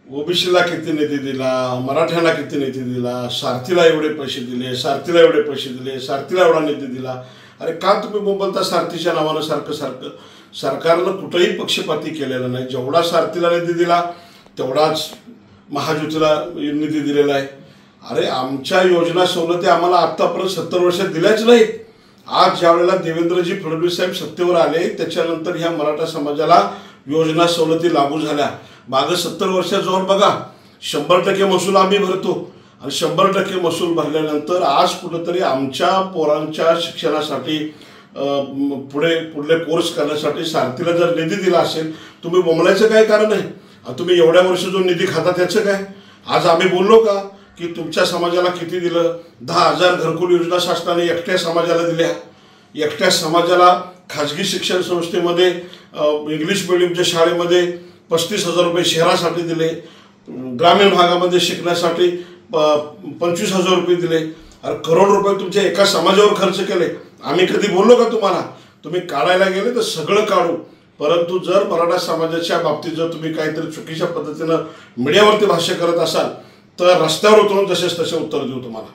ओबीसीला किती निधी दिला, मराठ्यांना किती निधी दिला, सारथीला एवढे पैसे दिले, सारथीला एवढे पैसे दिले, सारथीला एवढा निधी दिला। अरे का तुम्ही बोलता सारथीच्या नावानं सारखं सारखं? सरकारनं कुठेही पक्षपाती केलेलं नाही। जेवढा सारथीला निधी दिला तेवढाच महायुतीला निधी दिलेला आहे। अरे आमच्या योजना सवलती आम्हाला आतापर्यंत 70 वर्षात दिल्याच नाहीत। आज ज्यावेळेला देवेंद्रजी फडणवीस साहेब सत्तेवर आले त्याच्यानंतर ह्या मराठा समाजाला योजना सवलती लागू झाल्या। मागे 70 वर्षात जाऊन बघा, 100% महसूल आम्ही भरतो आणि 100% महसूल भरल्यानंतर आज कुठेतरी आमच्या पोरांच्या शिक्षणासाठी पुढले कोर्स करण्यासाठी सारथीला जर निधी दिला असेल, तुम्ही बोंबलायचं काय कारण आहे? तुम्ही एवढ्या वर्ष जो निधी खाता त्याचं काय? आज आम्ही बोललो का की तुमच्या समाजाला किती दिलं? 10,000 घरकुल योजना शासनाने एकट्या समाजाला दिल्या। एकट्या समाजाला खाजगी शिक्षण संस्थेमध्ये इंग्लिश मीडियमच्या शाळेमध्ये 35,000 रुपये शहरासाठी दिले, ग्रामीण भागामध्ये शिकण्यासाठी 25,000 रुपये दिले। अरे करोड रुपये तुमच्या एका समाजावर खर्च केले। आम्ही कधी बोललो का तुम्हाला? तुम्ही काढायला गेले तर सगळं काढू, परंतु जर मराठा समाजाच्या बाबतीत जर तुम्ही काहीतरी चुकीच्या पद्धतीनं मीडियावरती भाष्य करत असाल तर रस्त्यावर उतरून तसेच तसे उत्तर देऊ तुम्हाला।